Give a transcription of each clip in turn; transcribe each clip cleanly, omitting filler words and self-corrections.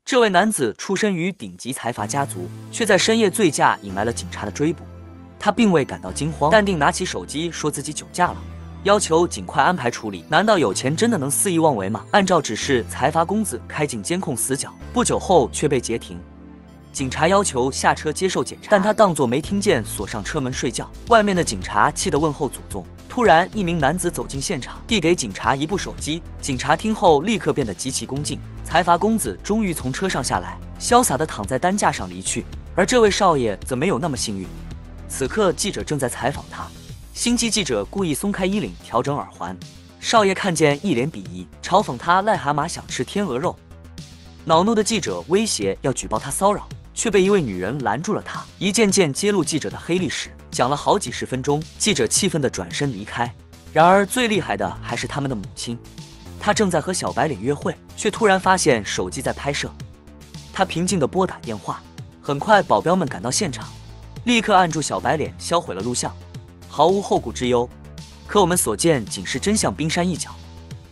这位男子出身于顶级财阀家族，却在深夜醉驾，引来了警察的追捕。他并未感到惊慌，淡定拿起手机说自己酒驾了，要求尽快安排处理。难道有钱真的能肆意妄为吗？按照指示，财阀公子开进监控死角，不久后却被截停。警察要求下车接受检查，但他当作没听见，锁上车门睡觉。外面的警察气得问候祖宗。突然，一名男子走进现场，递给警察一部手机。警察听后立刻变得极其恭敬。财阀公子终于从车上下来，潇洒地躺在担架上离去。而这位少爷则没有那么幸运。此刻，记者正在采访他。心机记者故意松开衣领，调整耳环。少爷看见，一脸鄙夷，嘲讽他癞蛤蟆想吃天鹅肉。恼怒的记者威胁要举报他骚扰，却被一位女人拦住了他，一件件揭露记者的黑历史，讲了好几十分钟。记者气愤地转身离开。然而最厉害的还是他们的母亲，她正在和小白脸约会，却突然发现手机在拍摄。她平静地拨打电话，很快保镖们赶到现场，立刻按住小白脸，销毁了录像，毫无后顾之忧。可我们所见仅是真相冰山一角，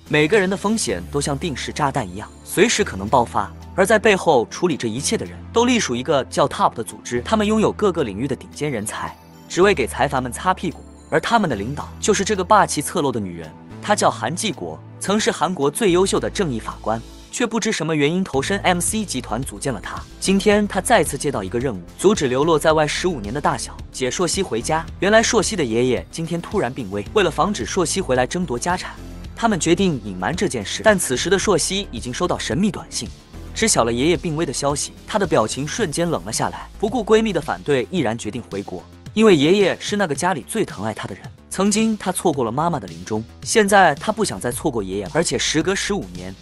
每个人的风险都像定时炸弹一样，随时可能爆发。而在背后处理这一切的人，都隶属一个叫 TOP 的组织，他们拥有各个领域的顶尖人才，只为给财阀们擦屁股。而他们的领导就是这个霸气侧漏的女人，她叫韩继国，曾是韩国最优秀的正义法官，却不知什么原因投身 MC 集团，组建了他。今天他再次接到一个任务，阻止流落在外15年的大小姐硕熙回家。原来硕熙的爷爷今天突然病危，为了防止硕熙回来争夺家产，他们决定隐瞒这件事。但此时的硕熙已经收到神秘短信，知晓了爷爷病危的消息，她的表情瞬间冷了下来，不顾闺蜜的反对，毅然决定回国。因为爷爷是那个家里最疼爱她的人，曾经她错过了妈妈的临终，现在她不想再错过爷爷，而且时隔15年，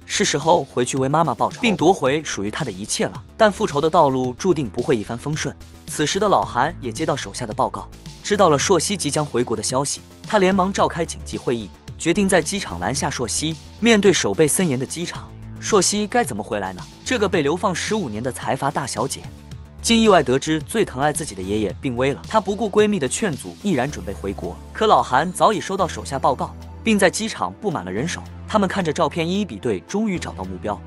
是时候回去为妈妈报仇，并夺回属于她的一切了。但复仇的道路注定不会一帆风顺。此时的老韩也接到手下的报告，知道了硕熙即将回国的消息，他连忙召开紧急会议，决定在机场拦下硕熙。面对守备森严的机场，硕熙该怎么回来呢？这个被流放15年的财阀大小姐，竟意外得知最疼爱自己的爷爷病危了。她不顾闺蜜的劝阻，毅然准备回国。可老韩早已收到手下报告，并在机场布满了人手。他们看着照片一一比对，终于找到目标。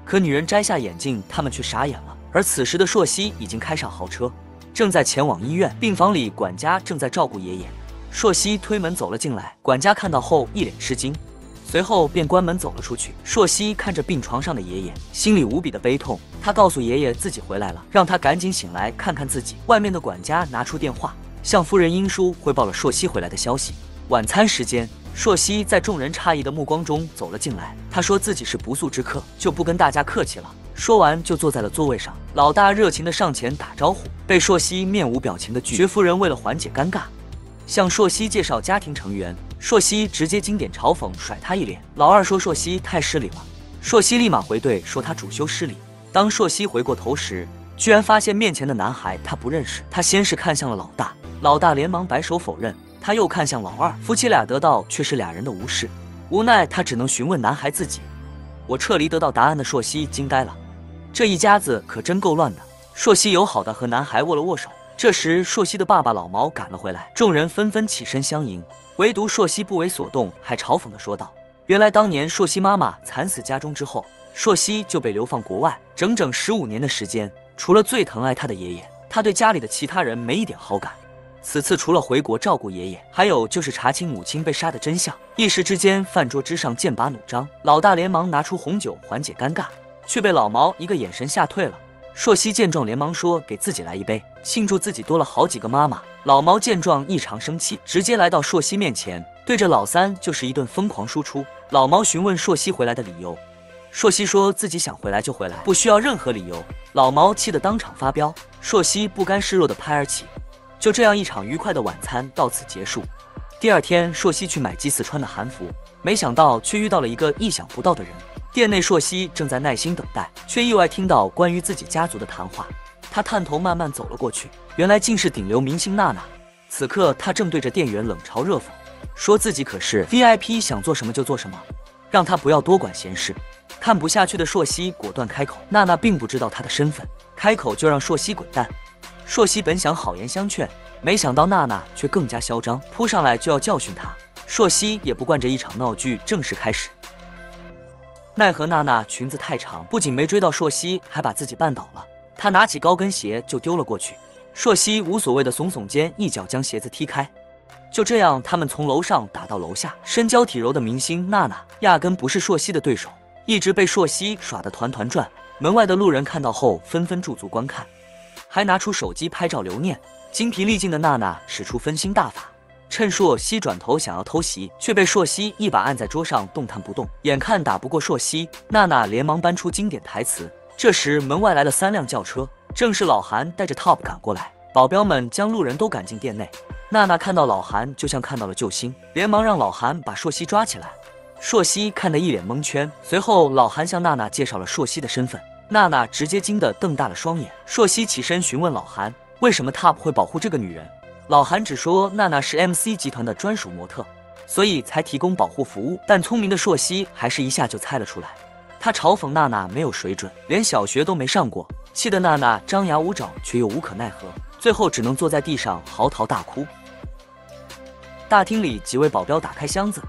可女人摘下眼镜，他们却傻眼了。而此时的硕熙已经开上豪车，正在前往医院。病房里，管家正在照顾爷爷。硕熙推门走了进来，管家看到后一脸吃惊，随后便关门走了出去。硕熙看着病床上的爷爷，心里无比的悲痛。他告诉爷爷自己回来了，让他赶紧醒来看看自己。外面的管家拿出电话，向夫人英叔汇报了硕熙回来的消息。晚餐时间，硕熙在众人诧异的目光中走了进来。他说自己是不速之客，就不跟大家客气了。说完就坐在了座位上。老大热情的上前打招呼，被硕熙面无表情的拒绝。夫人为了缓解尴尬，向硕熙介绍家庭成员。硕熙直接经典嘲讽，甩他一脸。老二说硕熙太失礼了，硕熙立马回怼说他主修失礼。当硕熙回过头时，居然发现面前的男孩他不认识。他先是看向了老大，老大连忙摆手否认。他又看向老二，夫妻俩得到却是俩人的无视。无奈他只能询问男孩自己。我撤离得到答案的硕熙惊呆了，这一家子可真够乱的。硕熙友好的和男孩握了握手。这时硕熙的爸爸老毛赶了回来，众人纷纷起身相迎，唯独硕熙不为所动，还嘲讽地说道：原来当年硕熙妈妈惨死家中之后，硕熙就被流放国外，整整15年的时间，除了最疼爱他的爷爷，他对家里的其他人没一点好感。此次除了回国照顾爷爷，还有就是查清母亲被杀的真相。一时之间，饭桌之上剑拔弩张，老大连忙拿出红酒缓解尴尬，却被老毛一个眼神吓退了。硕熙见状连忙说给自己来一杯，庆祝自己多了好几个妈妈。老毛见状异常生气，直接来到硕熙面前，对着老三就是一顿疯狂输出。老毛询问硕熙回来的理由，硕熙说自己想回来就回来，不需要任何理由。老毛气得当场发飙，硕熙不甘示弱的拍而起。就这样一场愉快的晚餐到此结束。第二天，硕熙去买寄四川的韩服，没想到却遇到了一个意想不到的人。店内，硕熙正在耐心等待，却意外听到关于自己家族的谈话。他探头慢慢走了过去，原来竟是顶流明星娜娜。此刻他正对着店员冷嘲热讽，说自己可是 VIP， 想做什么就做什么，让他不要多管闲事。看不下去的硕熙果断开口，娜娜并不知道他的身份，开口就让硕熙滚蛋。硕熙本想好言相劝，没想到娜娜却更加嚣张，扑上来就要教训他。硕熙也不惯这一场闹剧正式开始。奈何娜娜裙子太长，不仅没追到朔溪，还把自己绊倒了。她拿起高跟鞋就丢了过去，朔溪无所谓的耸耸肩，一脚将鞋子踢开。就这样，他们从楼上打到楼下。身娇体柔的明星娜娜压根不是朔溪的对手，一直被朔溪耍得团团转。门外的路人看到后纷纷驻足观看，还拿出手机拍照留念。精疲力尽的娜娜使出分心大法，趁朔溪转头想要偷袭，却被朔溪一把按在桌上，动弹不动。眼看打不过朔溪，娜娜连忙搬出经典台词。这时门外来了3辆轿车，正是老韩带着 Top 赶过来，保镖们将路人都赶进店内。娜娜看到老韩就像看到了救星，连忙让老韩把朔溪抓起来。朔溪看得一脸蒙圈，随后老韩向娜娜介绍了朔溪的身份，娜娜直接惊得瞪大了双眼。朔溪起身询问老韩，为什么 Top 会保护这个女人？老韩只说娜娜是 MC 集团的专属模特，所以才提供保护服务。但聪明的朔溪还是一下就猜了出来，他嘲讽娜娜没有水准，连小学都没上过，气得娜娜张牙舞爪，却又无可奈何，最后只能坐在地上嚎啕大哭。大厅里几位保镖打开箱子，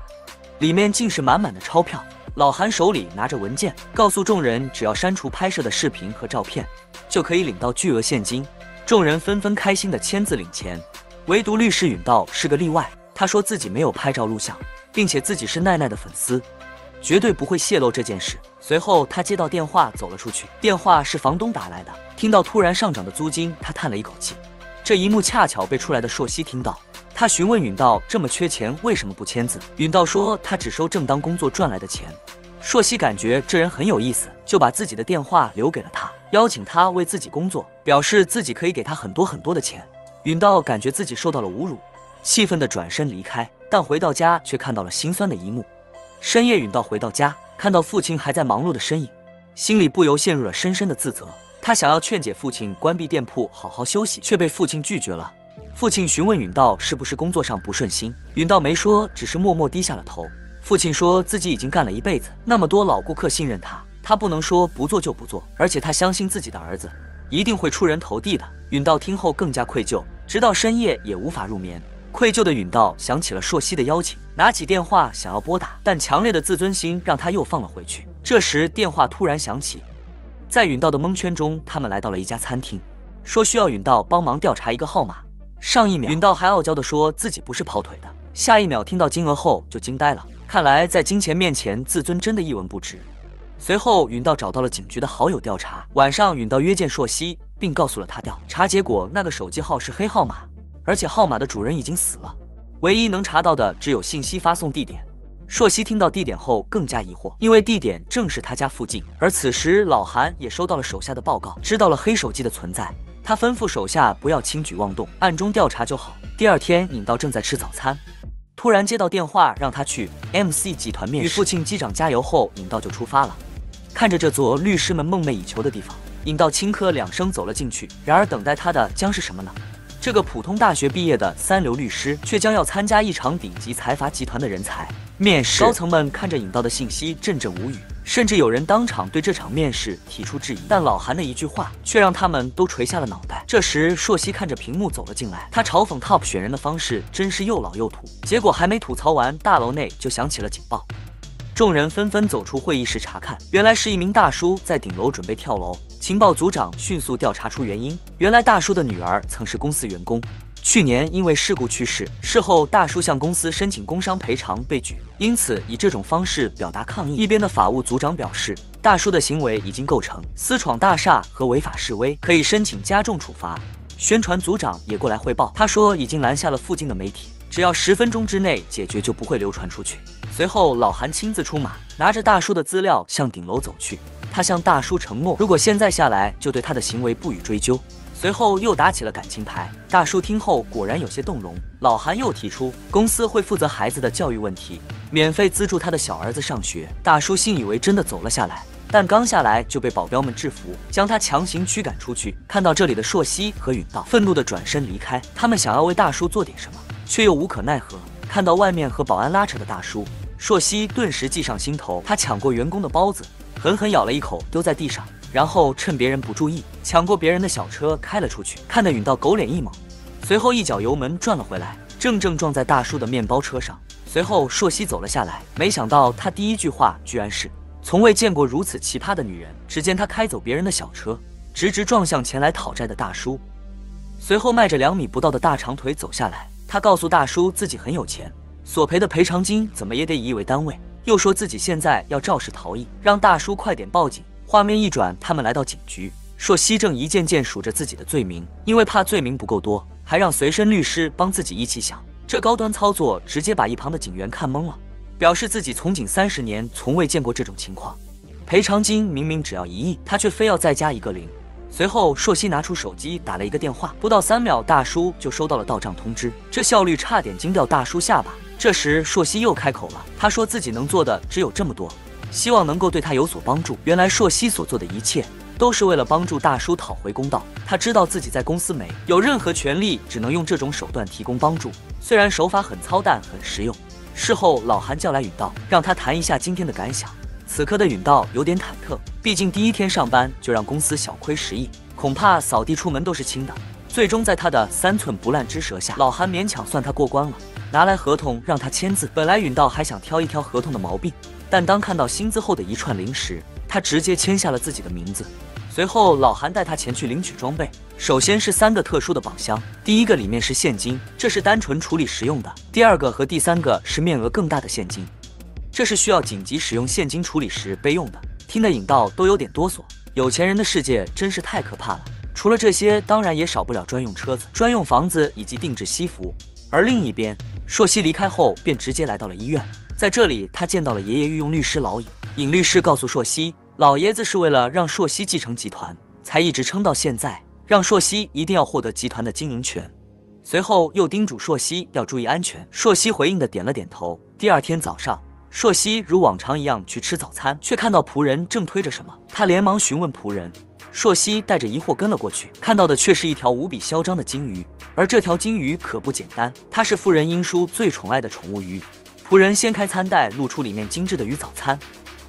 里面竟是满满的钞票。老韩手里拿着文件，告诉众人只要删除拍摄的视频和照片，就可以领到巨额现金。众人纷纷开心的签字领钱，唯独律师允道是个例外。他说自己没有拍照录像，并且自己是奈奈的粉丝，绝对不会泄露这件事。随后他接到电话走了出去，电话是房东打来的。听到突然上涨的租金，他叹了一口气。这一幕恰巧被出来的朔溪听到，他询问允道这么缺钱为什么不签字。允道说他只收正当工作赚来的钱。朔溪感觉这人很有意思，就把自己的电话留给了他，邀请他为自己工作，表示自己可以给他很多的钱。允道感觉自己受到了侮辱，气愤地转身离开，但回到家却看到了心酸的一幕。深夜允道回到家，看到父亲还在忙碌的身影，心里不由陷入了深深的自责。他想要劝解父亲关闭店铺好好休息，却被父亲拒绝了。父亲询问允道是不是工作上不顺心，允道没说，只是默默低下了头。父亲说自己已经干了一辈子，那么多老顾客信任他，他不能说不做就不做，而且他相信自己的儿子一定会出人头地的。允道听后更加愧疚，直到深夜也无法入眠。愧疚的允道想起了朔溪的邀请，拿起电话想要拨打，但强烈的自尊心让他又放了回去。这时电话突然响起，在允道的蒙圈中，他们来到了一家餐厅，说需要允道帮忙调查一个号码。上一秒允道还傲娇地说自己不是跑腿的，下一秒听到金额后就惊呆了。看来在金钱面前，自尊真的一文不值。随后允道找到了警局的好友调查，晚上允道约见朔溪，并告诉了他调查结果，那个手机号是黑号码，而且号码的主人已经死了，唯一能查到的只有信息发送地点。朔溪听到地点后更加疑惑，因为地点正是他家附近。而此时老韩也收到了手下的报告，知道了黑手机的存在，他吩咐手下不要轻举妄动，暗中调查就好。第二天允道正在吃早餐，突然接到电话让他去 MC 集团面试，与父亲击掌加油后，允道就出发了。看着这座律师们梦寐以求的地方，允道轻咳2声走了进去。然而等待他的将是什么呢？这个普通大学毕业的3流律师，却将要参加一场顶级财阀集团的人才面试。高层们看着允道的信息阵阵无语，甚至有人当场对这场面试提出质疑。但老韩的一句话却让他们都垂下了脑袋。这时朔溪看着屏幕走了进来，他嘲讽 Top 选人的方式真是又老又土。结果还没吐槽完，大楼内就响起了警报。众人纷纷走出会议室查看，原来是一名大叔在顶楼准备跳楼。情报组长迅速调查出原因，原来大叔的女儿曾是公司员工，去年因为事故去世，事后大叔向公司申请工伤赔偿被拒，因此以这种方式表达抗议。一边的法务组长表示，大叔的行为已经构成私闯大厦和违法示威，可以申请加重处罚。宣传组长也过来汇报，他说已经拦下了附近的媒体，只要10分钟之内解决就不会流传出去。随后老韩亲自出马，拿着大叔的资料向顶楼走去，他向大叔承诺，如果现在下来就对他的行为不予追究。随后又打起了感情牌，大叔听后果然有些动容。老韩又提出公司会负责孩子的教育问题，免费资助他的小儿子上学。大叔信以为真的走了下来，但刚下来就被保镖们制服，将他强行驱赶出去。看到这里的朔溪和允道愤怒地转身离开，他们想要为大叔做点什么，却又无可奈何。看到外面和保安拉扯的大叔，朔溪顿时计上心头，他抢过员工的包子，狠狠咬了一口丢在地上，然后趁别人不注意抢过别人的小车开了出去，看得允道狗脸一猛，随后一脚油门转了回来，正撞在大叔的面包车上。随后朔溪走了下来，没想到他第一句话居然是从未见过如此奇葩的女人。只见她开走别人的小车，直直撞向前来讨债的大叔，随后迈着2米不到的大长腿走下来。她告诉大叔自己很有钱，索赔的赔偿金怎么也得以亿为单位，又说自己现在要肇事逃逸，让大叔快点报警。画面一转，他们来到警局，朔西正一件件数着自己的罪名，因为怕罪名不够多，还让随身律师帮自己一起想。这高端操作直接把一旁的警员看懵了，表示自己从警30年从未见过这种情况。赔偿金明明只要1亿，他却非要再加一个零。随后朔西拿出手机打了一个电话，不到3秒，大叔就收到了到账通知，这效率差点惊掉大叔下巴。这时朔西又开口了，他说自己能做的只有这么多，希望能够对他有所帮助。原来朔西所做的一切都是为了帮助大叔讨回公道。他知道自己在公司没有任何权利，只能用这种手段提供帮助，虽然手法很操蛋很实用。事后老韩叫来允道，让他谈一下今天的感想。此刻的允道有点忐忑，毕竟第一天上班就让公司小亏10亿，恐怕扫地出门都是轻的。最终在他的3寸不烂之舌下，老韩勉强算他过关了，拿来合同让他签字。本来允道还想挑一挑合同的毛病，但当看到薪资后的一串零时，他直接签下了自己的名字。随后老韩带他前去领取装备，首先是3个特殊的宝箱，第一个里面是现金，这是单纯处理时用的；第2个和第3个是面额更大的现金，这是需要紧急使用现金处理时备用的。听得尹道都有点哆嗦，有钱人的世界真是太可怕了。除了这些，当然也少不了专用车子、专用房子以及定制西服。而另一边，朔西离开后便直接来到了医院，在这里他见到了爷爷御用律师老尹。尹律师告诉朔西，老爷子是为了让朔西继承集团，才一直撑到现在，让朔西一定要获得集团的经营权。随后又叮嘱朔西要注意安全，朔西回应的点了点头。第2天早上，朔西如往常一样去吃早餐，却看到仆人正推着什么，他连忙询问仆人。朔西带着疑惑跟了过去，看到的却是一条无比嚣张的金鱼，而这条金鱼可不简单，它是夫人英叔最宠爱的宠物鱼。仆人掀开餐袋，露出里面精致的鱼早餐，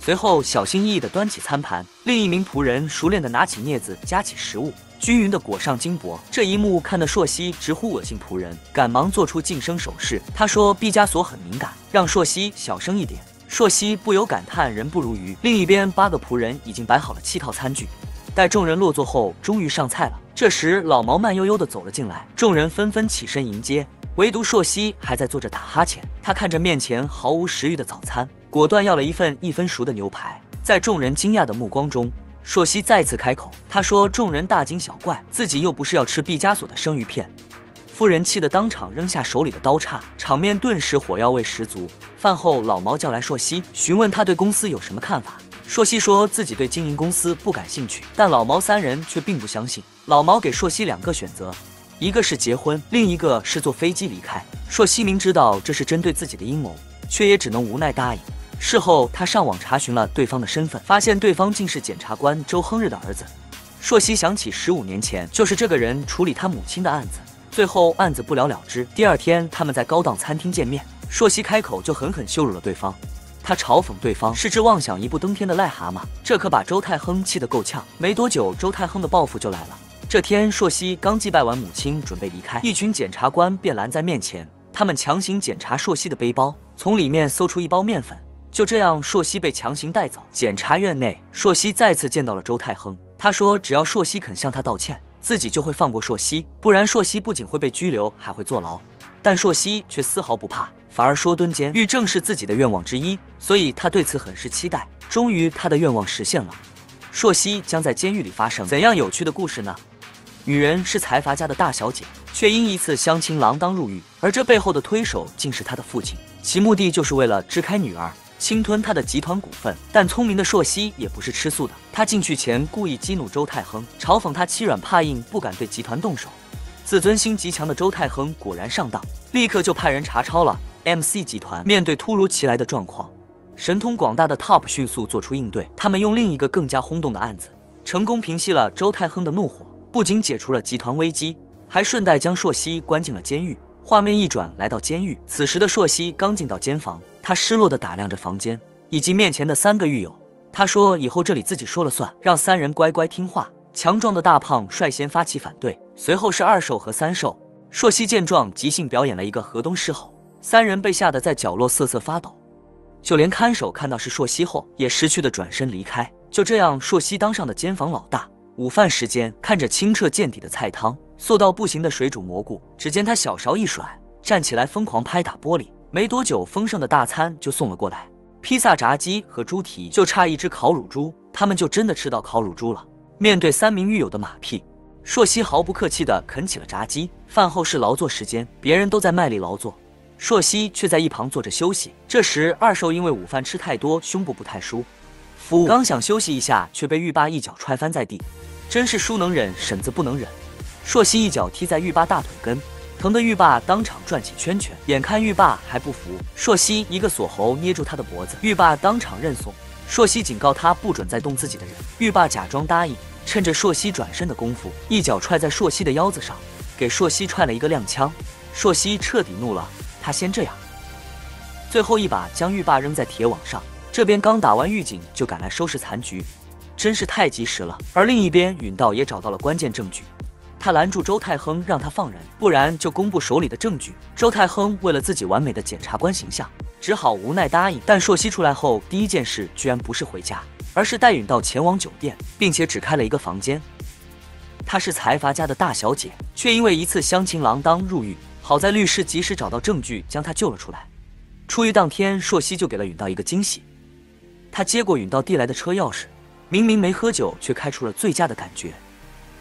随后小心翼翼地端起餐盘，另一名仆人熟练地拿起镊子夹起食物，均匀地裹上金箔。这一幕看得朔西直呼恶心，仆人赶忙做出噤声手势。他说毕加索很敏感，让朔西小声一点。朔西不由感叹人不如鱼。另一边8个仆人已经摆好了7套餐具，待众人落座后，终于上菜了。这时老毛慢悠悠地走了进来，众人纷纷起身迎接，唯独朔西还在坐着打哈欠。他看着面前毫无食欲的早餐，果断要了一份1分熟的牛排。在众人惊讶的目光中，朔西再次开口，他说众人大惊小怪，自己又不是要吃毕加索的生鱼片。夫人气得当场扔下手里的刀叉，场面顿时火药味十足。饭后老毛叫来朔西，询问他对公司有什么看法。朔西说自己对经营公司不感兴趣，但老毛3人却并不相信。老毛给朔西2个选择，一个是结婚，另一个是坐飞机离开。朔西明知道这是针对自己的阴谋，却也只能无奈答应。事后他上网查询了对方的身份，发现对方竟是检察官周亨日的儿子。朔西想起15年前就是这个人处理他母亲的案子，最后案子不了了之。第2天他们在高档餐厅见面，朔西开口就狠狠羞辱了对方。他嘲讽对方是只妄想一步登天的癞蛤蟆，这可把周太亨气得够呛。没多久，周太亨的报复就来了。这天，朔西刚祭拜完母亲，准备离开，一群检察官便拦在面前，他们强行检查朔西的背包，从里面搜出1包面粉。就这样，朔西被强行带走。检察院内，朔西再次见到了周太亨，他说只要朔西肯向他道歉，自己就会放过朔西，不然朔西不仅会被拘留，还会坐牢。但朔西却丝毫不怕，反而说蹲监狱正是自己的愿望之一，所以他对此很是期待。终于，他的愿望实现了。朔西将在监狱里发生怎样有趣的故事呢？女人是财阀家的大小姐，却因一次相亲锒铛入狱，而这背后的推手竟是她的父亲，其目的就是为了支开女儿，侵吞她的集团股份。但聪明的朔西也不是吃素的，他进去前故意激怒周太亨，嘲讽他欺软怕硬，不敢对集团动手。自尊心极强的周太亨果然上当，立刻就派人查抄了 MC 集团。面对突如其来的状况，神通广大的 TOP 迅速做出应对，他们用另一个更加轰动的案子，成功平息了周太亨的怒火，不仅解除了集团危机，还顺带将朔西关进了监狱。画面一转，来到监狱，此时的朔西刚进到监房，他失落地打量着房间以及面前的3个狱友。他说以后这里自己说了算，让3人乖乖听话。强壮的大胖率先发起反对，随后是2兽和3兽。朔西见状即兴表演了一个河东狮吼，3人被吓得在角落瑟瑟发抖。就连看守看到是朔溪后，也识趣的转身离开。就这样，朔溪当上的监房老大。午饭时间，看着清澈见底的菜汤，素到不行的水煮蘑菇，只见他小勺一甩，站起来疯狂拍打玻璃。没多久，丰盛的大餐就送了过来，披萨、炸鸡和猪蹄，就差一只烤乳猪，他们就真的吃到烤乳猪了。面对3名狱友的马屁，朔溪毫不客气地啃起了炸鸡。饭后是劳作时间，别人都在卖力劳作，朔溪却在一旁坐着休息。这时二兽因为午饭吃太多，胸部不太舒服，刚想休息一下，却被狱霸一脚踹翻在地。真是叔能忍，婶子不能忍。朔溪一脚踢在狱霸大腿根，疼得狱霸当场转起圈圈。眼看狱霸还不服，朔溪一个锁喉捏住他的脖子，狱霸当场认怂。朔溪警告他不准再动自己的人，狱霸假装答应，趁着朔溪转身的功夫，一脚踹在朔溪的腰子上，给朔溪踹了一个踉跄。朔溪彻底怒了，他先这样，最后一把将狱霸扔在铁网上。这边刚打完狱警就赶来收拾残局，真是太及时了。而另一边，允道也找到了关键证据，他拦住周太亨，让他放人，不然就公布手里的证据。周太亨为了自己完美的检察官形象，只好无奈答应。但朔溪出来后，第一件事居然不是回家，而是带允道前往酒店，并且只开了一个房间。她是财阀家的大小姐，却因为一次相情锒铛入狱，好在律师及时找到证据，将她救了出来。出狱当天，朔溪就给了允道一个惊喜，他接过允道递来的车钥匙，明明没喝酒，却开出了醉驾的感觉。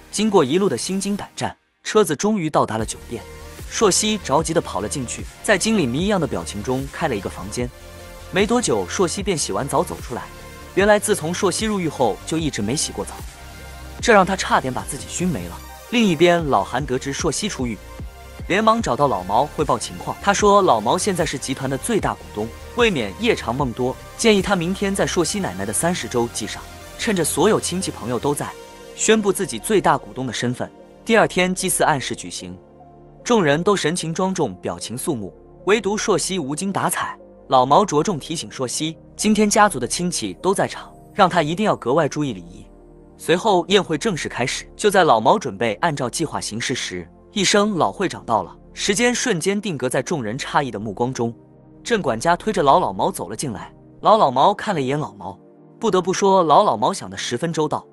经过一路的心惊胆战，车子终于到达了酒店。朔溪着急地跑了进去，在经理迷一样的表情中开了一个房间。没多久，朔溪便洗完澡走出来。原来自从朔溪入狱后，就一直没洗过澡，这让他差点把自己熏没了。另一边，老韩得知朔溪出狱，连忙找到老毛汇报情况。他说老毛现在是集团的最大股东，未免夜长梦多，建议他明天在朔溪奶奶的30周祭上，趁着所有亲戚朋友都在，宣布自己最大股东的身份。第2天祭祀按时举行，众人都神情庄重，表情肃穆，唯独朔溪无精打采。老毛着重提醒朔溪，今天家族的亲戚都在场，让他一定要格外注意礼仪。随后宴会正式开始。就在老毛准备按照计划行事时，一声老会长到了，时间瞬间定格在众人诧异的目光中。郑管家推着老毛走了进来，老毛看了一眼老毛，不得不说老毛想得十分周到。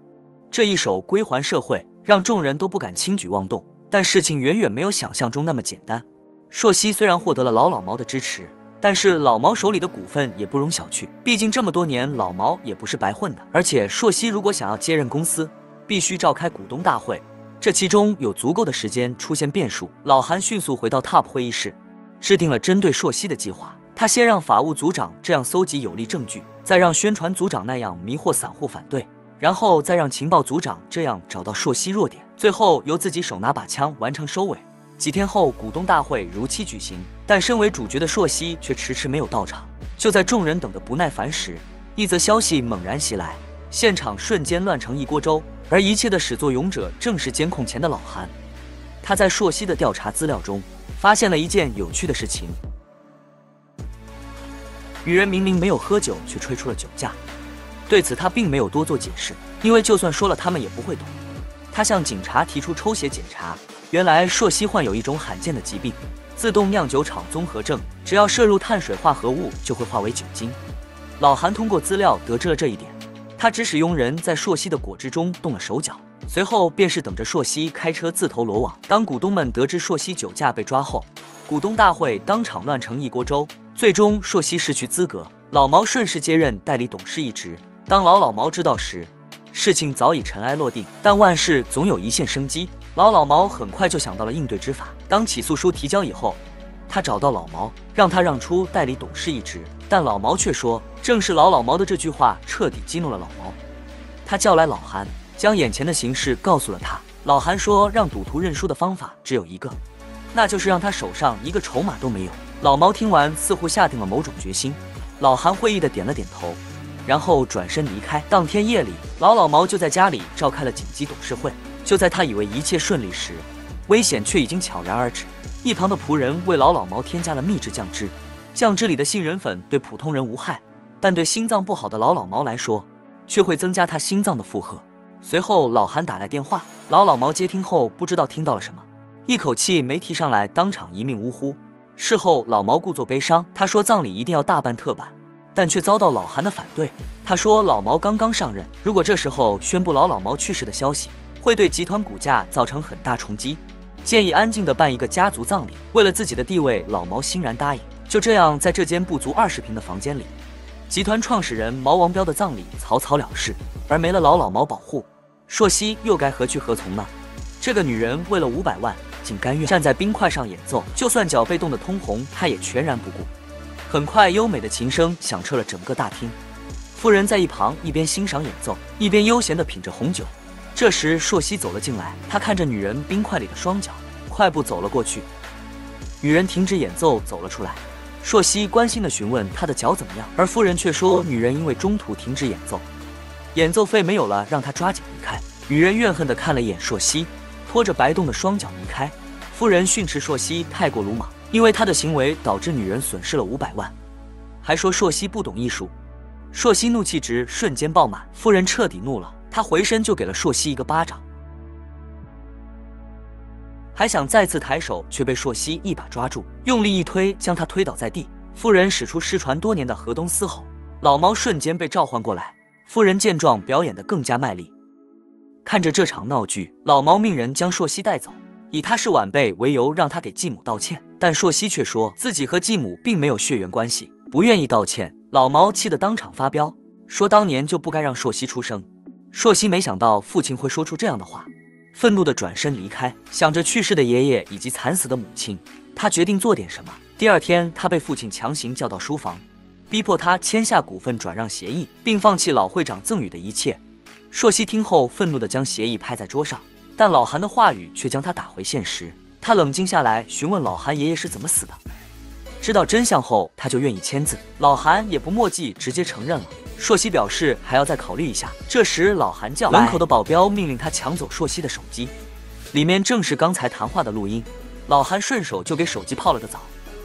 这一手归还社会，让众人都不敢轻举妄动，但事情远远没有想象中那么简单。朔溪虽然获得了老毛的支持，但是老毛手里的股份也不容小觑，毕竟这么多年老毛也不是白混的。而且朔溪如果想要接任公司，必须召开股东大会，这其中有足够的时间出现变数。老韩迅速回到 TOP 会议室，制定了针对朔溪的计划。他先让法务组长这样搜集有力证据，再让宣传组长那样迷惑散户反对，然后再让情报组长这样找到朔溪弱点，最后由自己手拿把枪完成收尾。几天后，股东大会如期举行，但身为主角的朔溪却迟迟没有到场。就在众人等得不耐烦时，一则消息猛然袭来，现场瞬间乱成一锅粥，而一切的始作俑者正是监控前的老韩。他在朔溪的调查资料中发现了一件有趣的事情：女人明明没有喝酒，却吹出了酒驾。对此他并没有多做解释，因为就算说了他们也不会懂。他向警察提出抽血检查，原来朔溪患有一种罕见的疾病——自动酿酒厂综合症，只要摄入碳水化合物就会化为酒精。老韩通过资料得知了这一点，他指使佣人在朔溪的果汁中动了手脚，随后便是等着朔溪开车自投罗网。当股东们得知朔溪酒驾被抓后，股东大会当场乱成一锅粥，最终朔溪失去资格，老毛顺势接任代理董事一职。当老毛知道时，事情早已尘埃落定，但万事总有一线生机。老毛很快就想到了应对之法。当起诉书提交以后，他找到老毛，让他让出代理董事一职，但老毛却说，正是老毛的这句话彻底激怒了老毛。他叫来老韩，将眼前的形势告诉了他。老韩说，让赌徒认输的方法只有一个，那就是让他手上一个筹码都没有。老毛听完，似乎下定了某种决心。老韩会意的点了点头，然后转身离开。当天夜里，老毛就在家里召开了紧急董事会。就在他以为一切顺利时，危险却已经悄然而至。一旁的仆人为老毛添加了秘制酱汁，酱汁里的杏仁粉对普通人无害，但对心脏不好的老毛来说，却会增加他心脏的负荷。随后老韩打来电话，老毛接听后不知道听到了什么，一口气没提上来，当场一命呜呼。事后老毛故作悲伤，他说葬礼一定要大办特办，但却遭到老韩的反对。他说老毛刚刚上任，如果这时候宣布老毛去世的消息，会对集团股价造成很大冲击，建议安静地办一个家族葬礼。为了自己的地位，老毛欣然答应。就这样，在这间不足20平的房间里，集团创始人毛王彪的葬礼草草了事。而没了老毛保护，朔溪又该何去何从呢？这个女人为了500万，竟甘愿站在冰块上演奏，就算脚被冻得通红，她也全然不顾。很快，优美的琴声响彻了整个大厅。夫人在一旁一边欣赏演奏，一边悠闲地品着红酒。这时，朔溪走了进来，他看着女人冰块里的双脚，快步走了过去。女人停止演奏，走了出来。朔溪关心地询问她的脚怎么样，而夫人却说女人因为中途停止演奏，演奏费没有了，让她抓紧离开。女人怨恨地看了一眼朔溪，拖着白冻的双脚离开。夫人训斥朔溪太过鲁莽，因为他的行为导致女人损失了500万，还说朔溪不懂艺术。朔溪怒气值瞬间爆满，夫人彻底怒了，她回身就给了朔溪一个巴掌，还想再次抬手，却被朔溪一把抓住，用力一推，将他推倒在地。夫人使出失传多年的河东狮吼，老毛瞬间被召唤过来。夫人见状，表演得更加卖力。看着这场闹剧，老毛命人将朔溪带走，以他是晚辈为由，让他给继母道歉。但朔溪却说自己和继母并没有血缘关系，不愿意道歉。老毛气得当场发飙，说当年就不该让朔溪出生。朔溪没想到父亲会说出这样的话，愤怒地转身离开，想着去世的爷爷以及惨死的母亲，他决定做点什么。第二天，他被父亲强行叫到书房，逼迫他签下股份转让协议，并放弃老会长赠予的一切。朔溪听后，愤怒地将协议拍在桌上，但老韩的话语却将他打回现实。他冷静下来，询问老韩爷爷是怎么死的。知道真相后，他就愿意签字。老韩也不墨迹，直接承认了。朔溪表示还要再考虑一下。这时，老韩叫门口的保镖命令他抢走朔溪的手机，里面正是刚才谈话的录音。老韩顺手就给手机泡了个澡。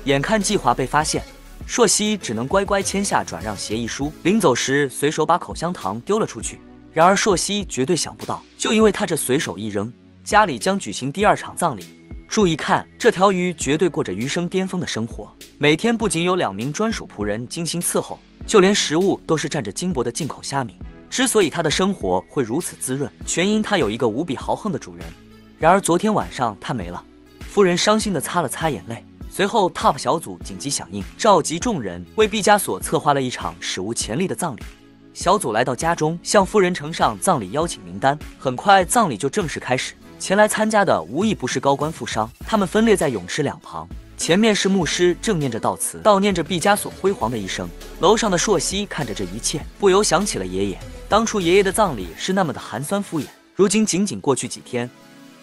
眼看计划被发现，朔溪只能乖乖签下转让协议书。临走时，随手把口香糖丢了出去。然而，朔溪绝对想不到，就因为他这随手一扔，家里将举行第2场葬礼。注意看，这条鱼绝对过着余生巅峰的生活，每天不仅有2名专属仆人精心伺候，就连食物都是蘸着金箔的进口虾米。之所以他的生活会如此滋润，全因他有一个无比豪横的主人。然而昨天晚上他没了。夫人伤心地擦了擦眼泪。随后 TOP 小组紧急响应，召集众人为毕加索策划了一场史无前例的葬礼。小组来到家中，向夫人呈上葬礼邀请名单。很快，葬礼就正式开始。前来参加的无一不是高官富商，他们分列在泳池两旁，前面是牧师正念着悼词，悼念着毕加索辉煌的一生。楼上的朔溪看着这一切，不由想起了爷爷。当初爷爷的葬礼是那么的寒酸敷衍，如今仅仅过去几天，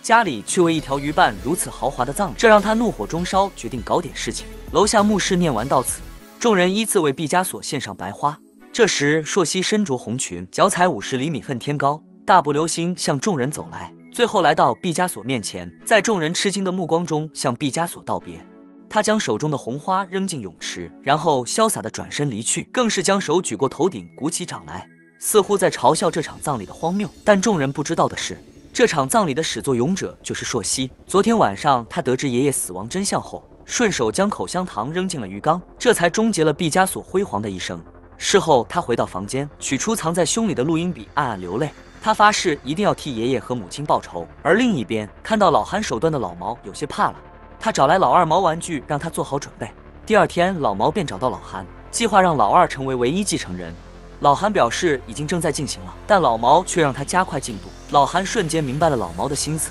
家里却为一条鱼办如此豪华的葬礼，这让他怒火中烧，决定搞点事情。楼下牧师念完悼词，众人依次为毕加索献上白花。这时，朔溪身着红裙，脚踩50厘米恨天高，大步流星向众人走来，最后来到毕加索面前，在众人吃惊的目光中向毕加索道别。他将手中的红花扔进泳池，然后潇洒地转身离去，更是将手举过头顶，鼓起掌来，似乎在嘲笑这场葬礼的荒谬。但众人不知道的是，这场葬礼的始作俑者就是朔溪。昨天晚上，他得知爷爷死亡真相后，顺手将口香糖扔进了鱼缸，这才终结了毕加索辉煌的一生。事后，他回到房间，取出藏在胸里的录音笔，暗暗流泪。他发誓一定要替爷爷和母亲报仇。而另一边，看到老韩手段的老毛有些怕了，他找来老二毛玩具，让他做好准备。第二天，老毛便找到老韩，计划让老二成为唯一继承人。老韩表示已经正在进行了，但老毛却让他加快进度。老韩瞬间明白了老毛的心思。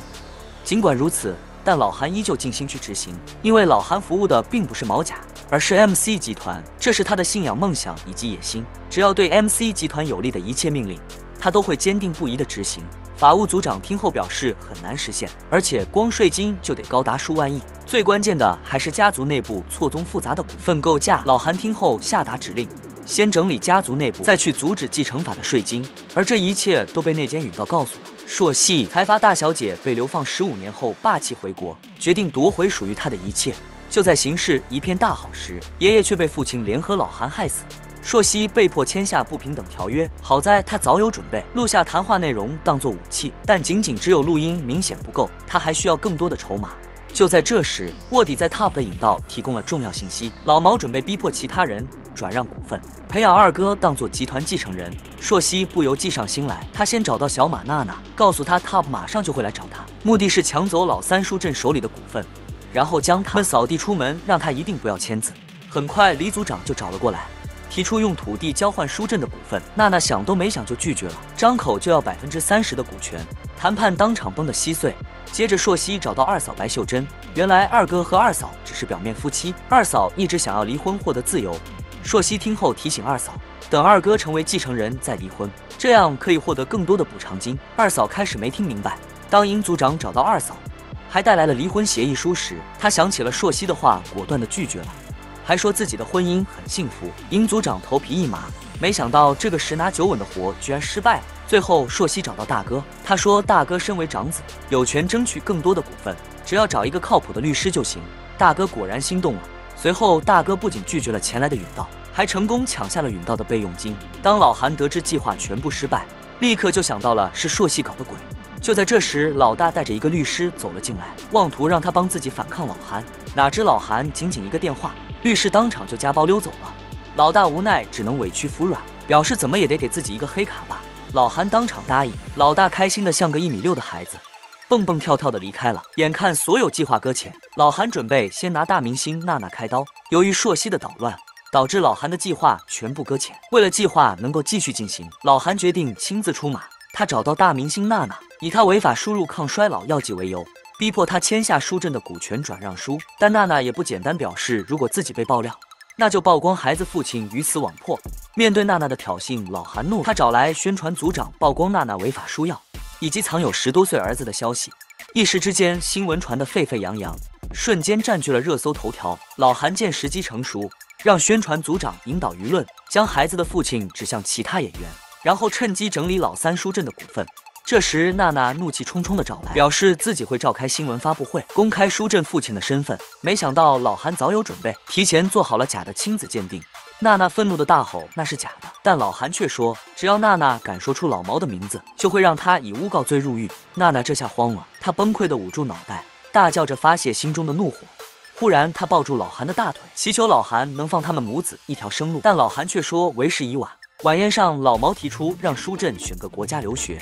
尽管如此，但老韩依旧尽心去执行，因为老韩服务的并不是毛甲，而是 MC 集团，这是他的信仰、梦想以及野心。只要对 MC 集团有利的一切命令，他都会坚定不移地执行。法务组长听后表示很难实现，而且光税金就得高达数万亿，最关键的还是家族内部错综复杂的股份构架。老韩听后下达指令，先整理家族内部，再去阻止继承法的税金。而这一切都被内奸允告告诉了朔溪。财阀大小姐被流放15年后霸气回国，决定夺回属于她的一切。就在形势一片大好时，爷爷却被父亲联合老韩害死。朔溪被迫签下不平等条约，好在他早有准备，录下谈话内容当作武器，但仅只有录音明显不够，他还需要更多的筹码。就在这时，卧底在 TOP 的引导提供了重要信息，老毛准备逼迫其他人转让股份，培养二哥当做集团继承人。朔西不由计上心来，他先找到小马娜娜，告诉他 TOP 马上就会来找他，目的是抢走老三叔镇手里的股份，然后将他们扫地出门，让他一定不要签字。很快，李组长就找了过来，提出用土地交换书镇的股份。娜娜想都没想就拒绝了，张口就要30%的股权，谈判当场崩得稀碎。接着，朔西找到二嫂白秀珍，原来二哥和二嫂只是表面夫妻，二嫂一直想要离婚获得自由。朔西听后提醒二嫂，等二哥成为继承人再离婚，这样可以获得更多的补偿金。二嫂开始没听明白。当尹组长找到二嫂，还带来了离婚协议书时，他想起了朔西的话，果断地拒绝了，还说自己的婚姻很幸福。尹组长头皮一麻，没想到这个10拿9稳的活居然失败了。最后，朔西找到大哥，他说大哥身为长子，有权争取更多的股份，只要找一个靠谱的律师就行。大哥果然心动了。随后，大哥不仅拒绝了前来的允道，还成功抢下了允道的备用金。当老韩得知计划全部失败，立刻就想到了是朔西搞的鬼。就在这时，老大带着一个律师走了进来，妄图让他帮自己反抗老韩。哪知老韩仅仅一个电话，律师当场就夹包溜走了。老大无奈只能委屈服软，表示怎么也得给自己一个黑卡吧。老韩当场答应，老大开心的像个1.6米的孩子，蹦蹦跳跳的离开了。眼看所有计划搁浅，老韩准备先拿大明星娜娜开刀。由于朔西的捣乱，导致老韩的计划全部搁浅。为了计划能够继续进行，老韩决定亲自出马。他找到大明星娜娜，以她违法输入抗衰老药剂为由，逼迫她签下书镇的股权转让书。但娜娜也不简单，表示如果自己被爆料，那就曝光孩子父亲鱼死网破。面对娜娜的挑衅，老韩怒，他找来宣传组长曝光娜娜违法输药以及藏有10多岁儿子的消息。一时之间，新闻传得沸沸扬扬，瞬间占据了热搜头条。老韩见时机成熟，让宣传组长引导舆论，将孩子的父亲指向其他演员，然后趁机整理老三书镇的股份。这时，娜娜怒气冲冲地找来，表示自己会召开新闻发布会，公开书镇父亲的身份。没想到老韩早有准备，提前做好了假的亲子鉴定。娜娜愤怒地大吼那是假的，但老韩却说只要娜娜敢说出老毛的名字，就会让他以诬告罪入狱。娜娜这下慌了，她崩溃地捂住脑袋，大叫着发泄心中的怒火。忽然，她抱住老韩的大腿，祈求老韩能放他们母子一条生路，但老韩却说为时已晚。晚宴上，老毛提出让书镇选个国家留学，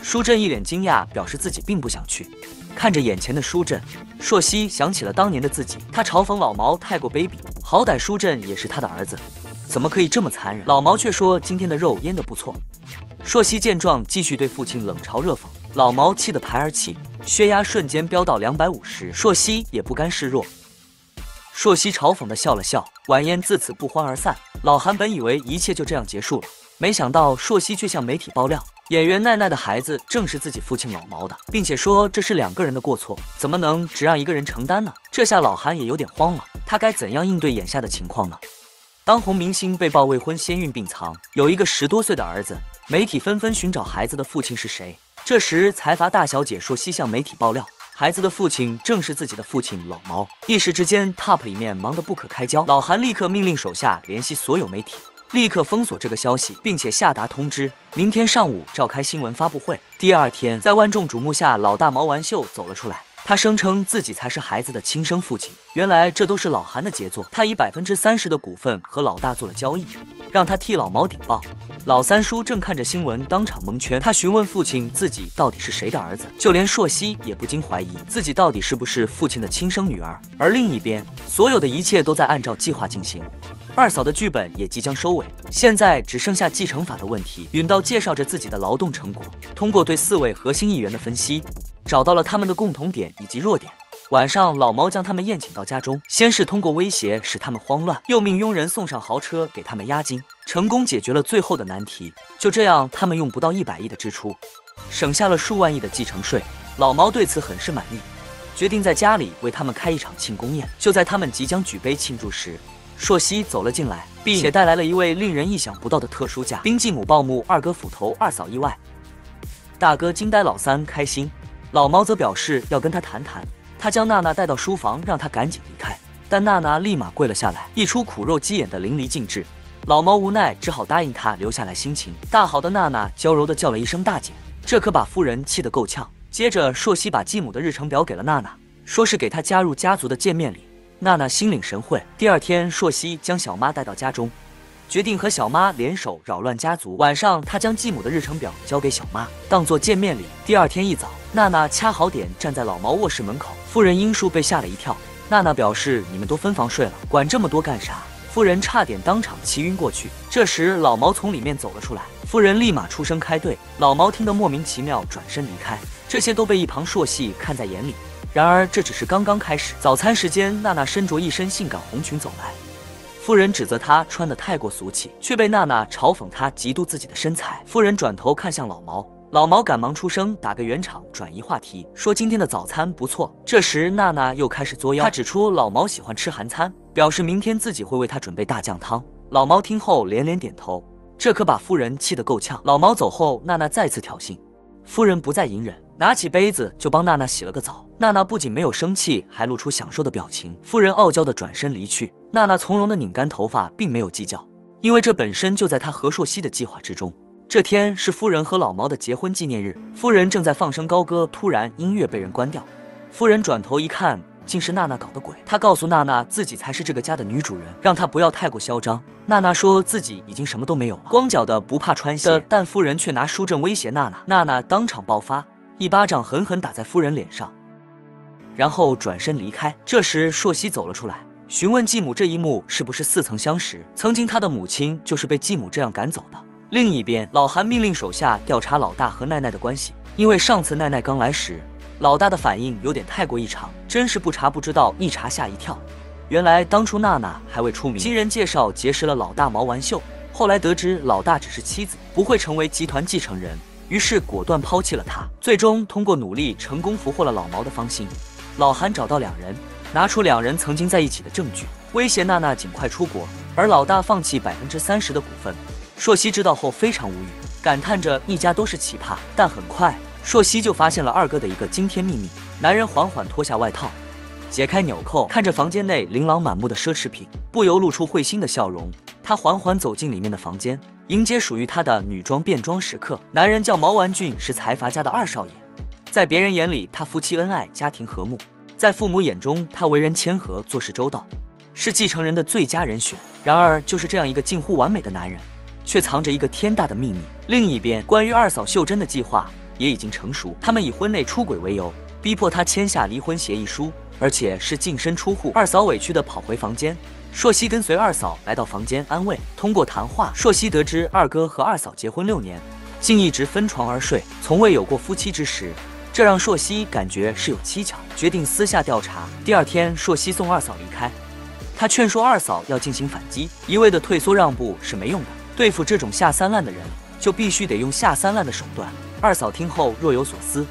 书镇一脸惊讶，表示自己并不想去。看着眼前的书镇，朔西想起了当年的自己，他嘲讽老毛太过卑鄙，好歹书镇也是他的儿子，怎么可以这么残忍？老毛却说今天的肉腌得不错。朔西见状，继续对父亲冷嘲热讽，老毛气得排而气，血压瞬间飙到250，朔西也不甘示弱。朔西嘲讽地笑了笑，晚宴自此不欢而散。老韩本以为一切就这样结束了，没想到朔西却向媒体爆料，演员奈奈的孩子正是自己父亲老毛的，并且说这是2个人的过错，怎么能只让一个人承担呢？这下老韩也有点慌了，他该怎样应对眼下的情况呢？当红明星被曝未婚先孕并藏，有一个10多岁的儿子，媒体纷纷寻找孩子的父亲是谁。这时，财阀大小姐朔西向媒体爆料，孩子的父亲正是自己的父亲老毛。一时之间 ，TOP 里面忙得不可开交。老韩立刻命令手下联系所有媒体，立刻封锁这个消息，并且下达通知，明天上午召开新闻发布会。第二天，在万众瞩目下，老大毛完秀走了出来，他声称自己才是孩子的亲生父亲。原来这都是老韩的杰作，他以30%的股份和老大做了交易，让他替老毛顶报。老三叔正看着新闻，当场蒙圈。他询问父亲自己到底是谁的儿子，就连朔西也不禁怀疑自己到底是不是父亲的亲生女儿。而另一边，所有的一切都在按照计划进行。二嫂的剧本也即将收尾，现在只剩下继承法的问题。允道介绍着自己的劳动成果，通过对4位核心议员的分析，找到了他们的共同点以及弱点。晚上，老毛将他们宴请到家中，先是通过威胁使他们慌乱，又命佣人送上豪车给他们押金，成功解决了最后的难题。就这样，他们用不到100亿的支出，省下了数万亿的继承税。老毛对此很是满意，决定在家里为他们开一场庆功宴。就在他们即将举杯庆祝时，朔西走了进来，并且带来了一位令人意想不到的特殊驾。兵继母报幕，二哥斧头，二嫂意外。大哥惊呆，老三开心，老毛则表示要跟他谈谈。他将娜娜带到书房，让她赶紧离开，但娜娜立马跪了下来，一出苦肉计演的淋漓尽致。老毛无奈，只好答应她留下来心情大好的娜娜娇柔地叫了一声大姐，这可把夫人气得够呛。接着，朔西把继母的日程表给了娜娜，说是给她加入家族的见面礼。娜娜心领神会。第二天，朔西将小妈带到家中，决定和小妈联手扰乱家族。晚上，他将继母的日程表交给小妈，当做见面礼。第二天一早，娜娜掐好点站在老毛卧室门口，夫人英树被吓了一跳。娜娜表示：“你们都分房睡了，管这么多干啥？”夫人差点当场气晕过去。这时，老毛从里面走了出来，夫人立马出声开队。老毛听得莫名其妙，转身离开。这些都被一旁硕熙看在眼里。然而，这只是刚刚开始。早餐时间，娜娜身着一身性感红裙走来，夫人指责她穿得太过俗气，却被娜娜嘲讽她嫉妒自己的身材。夫人转头看向老毛，老毛赶忙出声打个圆场，转移话题，说今天的早餐不错。这时，娜娜又开始作妖，她指出老毛喜欢吃韩餐，表示明天自己会为他准备大酱汤。老毛听后连连点头，这可把夫人气得够呛。老毛走后，娜娜再次挑衅，夫人不再隐忍，拿起杯子就帮娜娜洗了个澡。娜娜不仅没有生气，还露出享受的表情。夫人傲娇地转身离去，娜娜从容地拧干头发，并没有计较，因为这本身就在她和硕熙的计划之中。这天是夫人和老毛的结婚纪念日，夫人正在放声高歌，突然音乐被人关掉。夫人转头一看，竟是娜娜搞的鬼。她告诉娜娜自己才是这个家的女主人，让她不要太过嚣张。娜娜说自己已经什么都没有了，光脚的不怕穿鞋，但夫人却拿书证威胁娜娜。娜娜当场爆发，一巴掌狠狠打在夫人脸上，然后转身离开。这时硕熙走了出来，询问继母这一幕是不是似曾相识，曾经他的母亲就是被继母这样赶走的。另一边，老韩命令手下调查老大和奈奈的关系，因为上次奈奈刚来时，老大的反应有点太过异常，真是不查不知道，一查吓一跳。原来当初娜娜还未出名，经人介绍结识了老大毛完秀，后来得知老大只是妻子，不会成为集团继承人，于是果断抛弃了他。最终通过努力成功俘获了老毛的芳心。老韩找到两人，拿出两人曾经在一起的证据，威胁娜娜尽快出国，而老大放弃30%的股份。硕熙知道后非常无语，感叹着一家都是奇葩。但很快，硕熙就发现了二哥的一个惊天秘密。男人缓缓脱下外套，解开纽扣，看着房间内琳琅满目的奢侈品，不由露出会心的笑容。他缓缓走进里面的房间，迎接属于他的女装变装时刻。男人叫毛完俊，是财阀家的二少爷，在别人眼里他夫妻恩爱，家庭和睦，在父母眼中他为人谦和，做事周到，是继承人的最佳人选。然而就是这样一个近乎完美的男人，却藏着一个天大的秘密。另一边，关于二嫂秀珍的计划也已经成熟，他们以婚内出轨为由，逼迫她签下离婚协议书，而且是净身出户。二嫂委屈地跑回房间，硕熙跟随二嫂来到房间安慰。通过谈话，硕熙得知二哥和二嫂结婚6年，竟一直分床而睡，从未有过夫妻之实，这让硕熙感觉是有蹊跷，决定私下调查。第二天，硕熙送二嫂离开，他劝说二嫂要进行反击，一味的退缩让步是没用的，对付这种下三滥的人，就必须得用下三滥的手段。二嫂听后若有所思，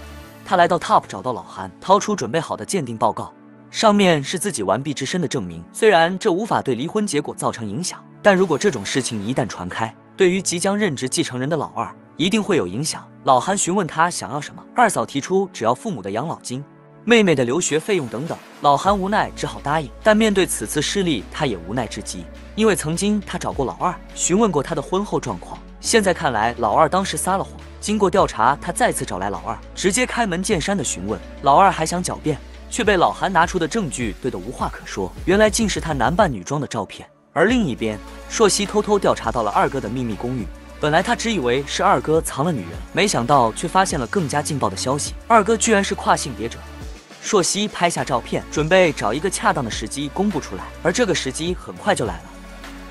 她来到 Top 找到老韩，掏出准备好的鉴定报告，上面是自己完璧之身的证明。虽然这无法对离婚结果造成影响，但如果这种事情一旦传开，对于即将任职继承人的老二一定会有影响。老韩询问他想要什么，二嫂提出只要父母的养老金、妹妹的留学费用等等。老韩无奈只好答应，但面对此次失利，他也无奈至极，因为曾经他找过老二，询问过他的婚后状况，现在看来老二当时撒了谎。经过调查，他再次找来老二，直接开门见山的询问。老二还想狡辩，却被老韩拿出的证据对得无话可说，原来竟是他男扮女装的照片。而另一边，硕熙偷偷调查到了二哥的秘密公寓，本来他只以为是二哥藏了女人，没想到却发现了更加劲爆的消息，二哥居然是跨性别者。硕熙拍下照片，准备找一个恰当的时机公布出来，而这个时机很快就来了。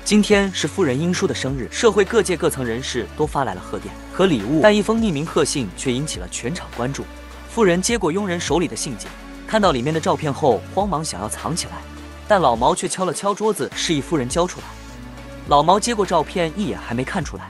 今天是夫人英叔的生日，社会各界各层人士都发来了贺电和礼物，但一封匿名贺信却引起了全场关注。夫人接过佣人手里的信件，看到里面的照片后，慌忙想要藏起来，但老毛却敲了敲桌子，示意夫人交出来。老毛接过照片，一眼还没看出来，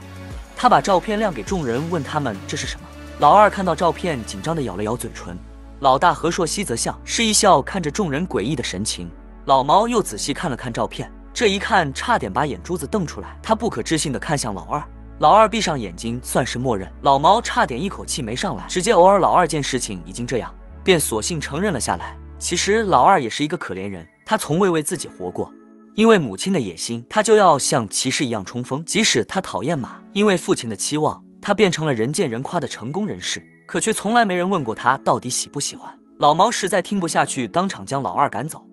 他把照片亮给众人，问他们这是什么。老二看到照片，紧张地咬了咬嘴唇。老大和硕熙则笑，是一笑，看着众人诡异的神情。老毛又仔细看了看照片，这一看差点把眼珠子瞪出来，他不可置信地看向老二。老二闭上眼睛，算是默认。老毛差点一口气没上来，只见偶尔老二见事情已经这样，便索性承认了下来。其实老二也是一个可怜人，他从未为自己活过，因为母亲的野心，他就要像骑士一样冲锋。即使他讨厌马，因为父亲的期望，他变成了人见人夸的成功人士，可却从来没人问过他到底喜不喜欢。老毛实在听不下去，当场将老二赶走，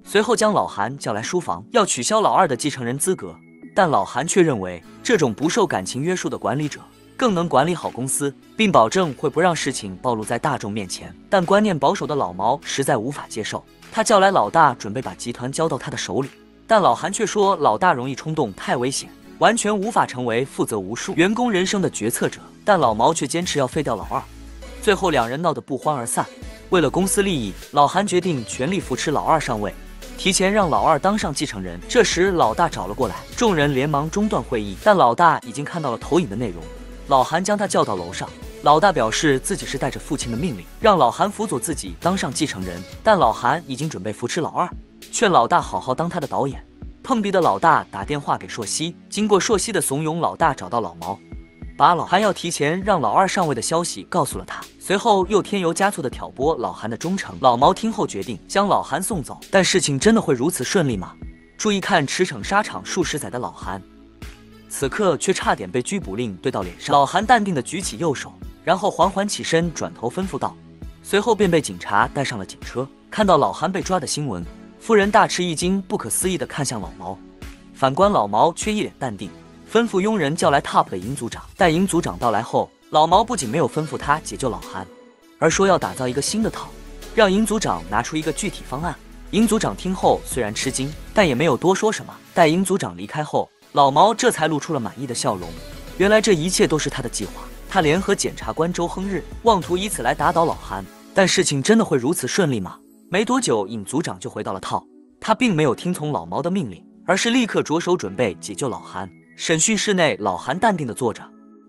随后将老韩叫来书房，要取消老二的继承人资格，但老韩却认为，这种不受感情约束的管理者更能管理好公司，并保证会不让事情暴露在大众面前。但观念保守的老毛实在无法接受，他叫来老大，准备把集团交到他的手里。但老韩却说，老大容易冲动，太危险，完全无法成为负责无数员工人生的决策者。但老毛却坚持要废掉老二，最后两人闹得不欢而散。为了公司利益，老韩决定全力扶持老二上位，提前让老二当上继承人。这时老大找了过来，众人连忙中断会议，但老大已经看到了投影的内容。老韩将他叫到楼上，老大表示自己是带着父亲的命令，让老韩辅佐自己当上继承人，但老韩已经准备扶持老二，劝老大好好当他的导演。碰壁的老大打电话给朔溪，经过朔溪的怂恿，老大找到老毛，把老韩要提前让老二上位的消息告诉了他，随后又添油加醋的挑拨老韩的忠诚。老毛听后决定将老韩送走，但事情真的会如此顺利吗？注意看驰骋沙场数十载的老韩，此刻却差点被拘捕令对到脸上。老韩淡定地举起右手，然后缓缓起身，转头吩咐道，随后便被警察带上了警车。看到老韩被抓的新闻，夫人大吃一惊，不可思议地看向老毛，反观老毛却一脸淡定，吩咐佣人叫来 TOP 的尹组长。待尹组长到来后，老毛不仅没有吩咐他解救老韩，而说要打造一个新的套，让尹组长拿出一个具体方案。尹组长听后虽然吃惊，但也没有多说什么。待尹组长离开后，老毛这才露出了满意的笑容。原来这一切都是他的计划，他联合检察官周亨日，妄图以此来打倒老韩。但事情真的会如此顺利吗？没多久，尹组长就回到了套，他并没有听从老毛的命令，而是立刻着手准备解救老韩。审讯室内，老韩淡定地坐着，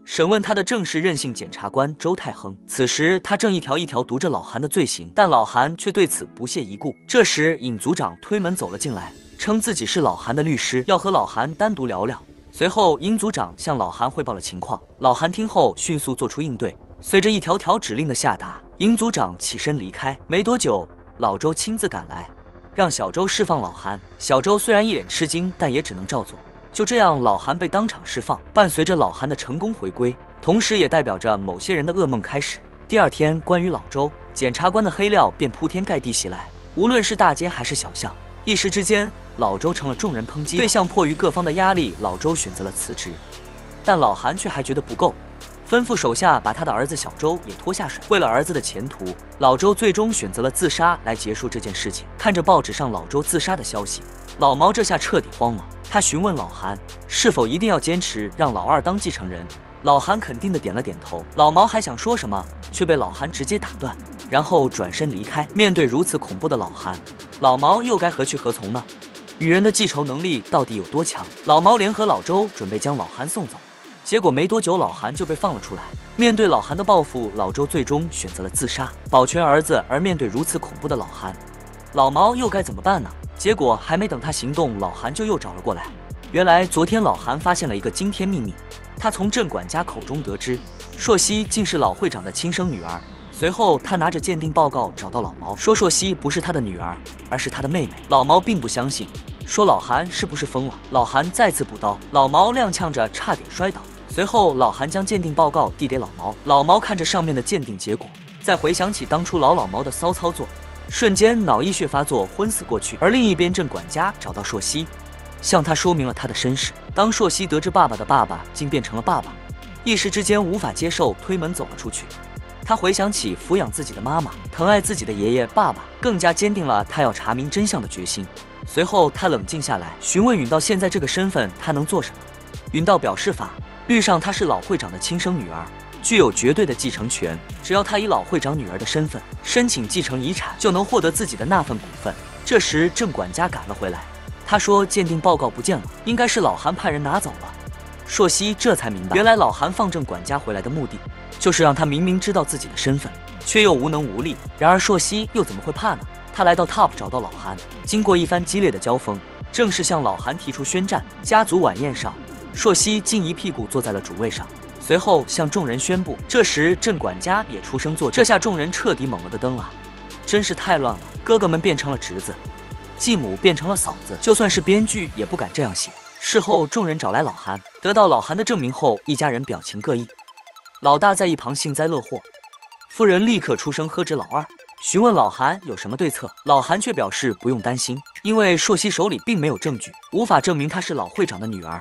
审问他的正是任性检察官周太亨。此时他正一条一条读着老韩的罪行，但老韩却对此不屑一顾。这时尹组长推门走了进来，称自己是老韩的律师，要和老韩单独聊聊。随后尹组长向老韩汇报了情况，老韩听后迅速做出应对。随着一条条指令的下达，尹组长起身离开。没多久，老周亲自赶来，让小周释放老韩。小周虽然一脸吃惊，但也只能照做。就这样，老韩被当场释放，伴随着老韩的成功回归，同时也代表着某些人的噩梦开始。第二天，关于老周，检察官的黑料便铺天盖地袭来，无论是大街还是小巷，一时之间，老周成了众人抨击对象。迫于各方的压力，老周选择了辞职，但老韩却还觉得不够，吩咐手下把他的儿子小周也拖下水。为了儿子的前途，老周最终选择了自杀来结束这件事情。看着报纸上老周自杀的消息，老毛这下彻底慌了。他询问老韩是否一定要坚持让老二当继承人，老韩肯定的点了点头。老毛还想说什么，却被老韩直接打断，然后转身离开。面对如此恐怖的老韩，老毛又该何去何从呢？女人的记仇能力到底有多强？老毛联合老周准备将老韩送走，结果没多久老韩就被放了出来。面对老韩的报复，老周最终选择了自杀，保全儿子。而面对如此恐怖的老韩，老毛又该怎么办呢？结果还没等他行动，老韩就又找了过来。原来昨天老韩发现了一个惊天秘密，他从郑管家口中得知，朔溪竟是老会长的亲生女儿。随后他拿着鉴定报告找到老毛，说朔溪不是他的女儿，而是他的妹妹。老毛并不相信，说老韩是不是疯了？老韩再次补刀，老毛踉跄着差点摔倒。随后老韩将鉴定报告递给老毛，老毛看着上面的鉴定结果，再回想起当初老毛的骚操作，瞬间脑溢血发作，昏死过去。而另一边，郑管家找到朔溪，向他说明了他的身世。当朔溪得知爸爸的爸爸竟变成了爸爸，一时之间无法接受，推门走了出去。他回想起抚养自己的妈妈，疼爱自己的爷爷爸爸，更加坚定了他要查明真相的决心。随后他冷静下来，询问允道现在这个身份他能做什么。允道表示法律上她是老会长的亲生女儿，具有绝对的继承权，只要他以老会长女儿的身份申请继承遗产，就能获得自己的那份股份。这时郑管家赶了回来，他说鉴定报告不见了，应该是老韩派人拿走了。朔溪这才明白，原来老韩放郑管家回来的目的，就是让他明明知道自己的身份，却又无能无力。然而朔溪又怎么会怕呢？他来到 TOP 找到老韩，经过一番激烈的交锋，正式向老韩提出宣战。家族晚宴上，朔溪竟一屁股坐在了主位上，随后向众人宣布。这时郑管家也出声作证，这下众人彻底懵了的灯啊！真是太乱了，哥哥们变成了侄子，继母变成了嫂子，就算是编剧也不敢这样写。事后众人找来老韩，得到老韩的证明后，一家人表情各异。老大在一旁幸灾乐祸，夫人立刻出声呵止老二，询问老韩有什么对策。老韩却表示不用担心，因为朔溪手里并没有证据，无法证明她是老会长的女儿。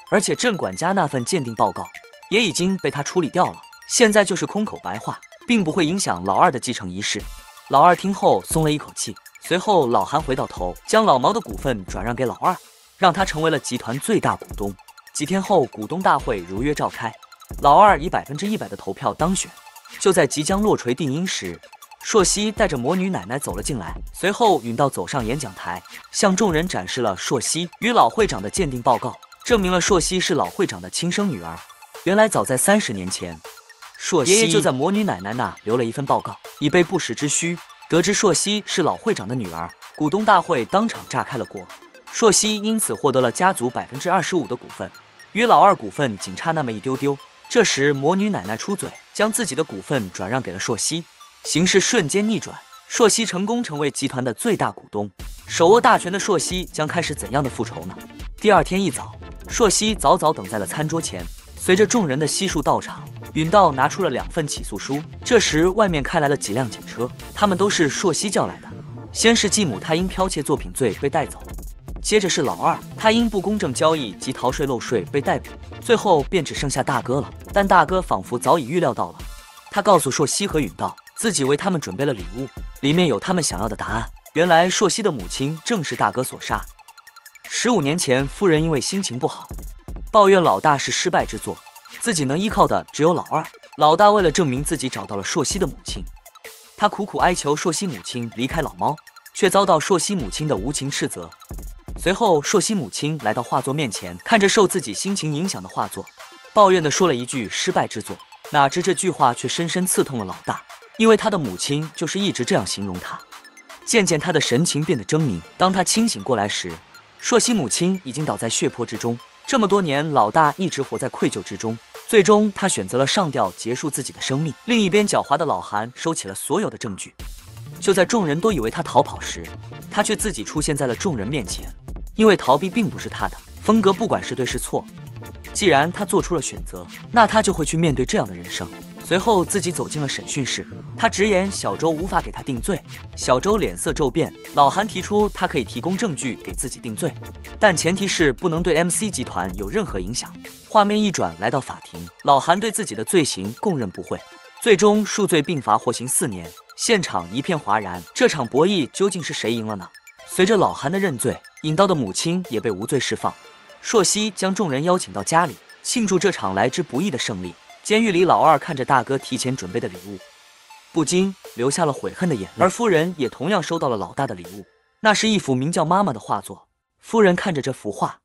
而且镇管家那份鉴定报告也已经被他处理掉了，现在就是空口白话，并不会影响老二的继承仪式。老二听后松了一口气，随后老韩回到头，将老毛的股份转让给老二，让他成为了集团最大股东。几天后，股东大会如约召开，老二以100%的投票当选。就在即将落锤定音时，朔溪带着魔女奶奶走了进来，随后允道走上演讲台，向众人展示了朔溪与老会长的鉴定报告，证明了朔溪是老会长的亲生女儿。原来早在30年前，朔溪爷爷就在魔女奶奶那留了一份报告，以备不时之需。得知朔溪是老会长的女儿，股东大会当场炸开了锅。朔溪因此获得了家族25%的股份，与老二股份仅差那么一丢丢。这时魔女奶奶出嘴，将自己的股份转让给了朔溪，形势瞬间逆转，朔溪成功成为集团的最大股东。手握大权的朔溪将开始怎样的复仇呢？第二天一早，朔溪早早等在了餐桌前，随着众人的悉数到场，允道拿出了2份起诉书。这时外面开来了几辆警车，他们都是朔溪叫来的。先是继母，她因剽窃作品罪被带走，接着是老二，他因不公正交易及逃税漏税被逮捕，最后便只剩下大哥了。但大哥仿佛早已预料到了，他告诉朔溪和允道，自己为他们准备了礼物，里面有他们想要的答案。原来朔溪的母亲正是大哥所杀。15年前，夫人因为心情不好，抱怨老大是失败之作，自己能依靠的只有老二。老大为了证明自己找到了朔溪的母亲，他苦苦哀求朔溪母亲离开老猫，却遭到朔溪母亲的无情斥责。随后，朔溪母亲来到画作面前，看着受自己心情影响的画作，抱怨地说了一句失败之作。哪知这句话却深深刺痛了老大，因为他的母亲就是一直这样形容他。渐渐他的神情变得狰狞，当他清醒过来时，朔溪母亲已经倒在血泊之中。这么多年，老大一直活在愧疚之中，最终他选择了上吊结束自己的生命。另一边，狡猾的老韩收起了所有的证据，就在众人都以为他逃跑时，他却自己出现在了众人面前。因为逃避并不是他的风格，不管是对是错，既然他做出了选择，那他就会去面对这样的人生。随后自己走进了审讯室，他直言小周无法给他定罪。小周脸色骤变，老韩提出他可以提供证据给自己定罪，但前提是不能对 MC 集团有任何影响。画面一转，来到法庭，老韩对自己的罪行供认不讳，最终数罪并罚，获刑4年。现场一片哗然，这场博弈究竟是谁赢了呢？随着老韩的认罪，尹道的母亲也被无罪释放。朔溪将众人邀请到家里，庆祝这场来之不易的胜利。监狱里，老二看着大哥提前准备的礼物，不禁流下了悔恨的眼泪。而夫人也同样收到了老大的礼物，那是一幅名叫《妈妈》的画作。夫人看着这幅画，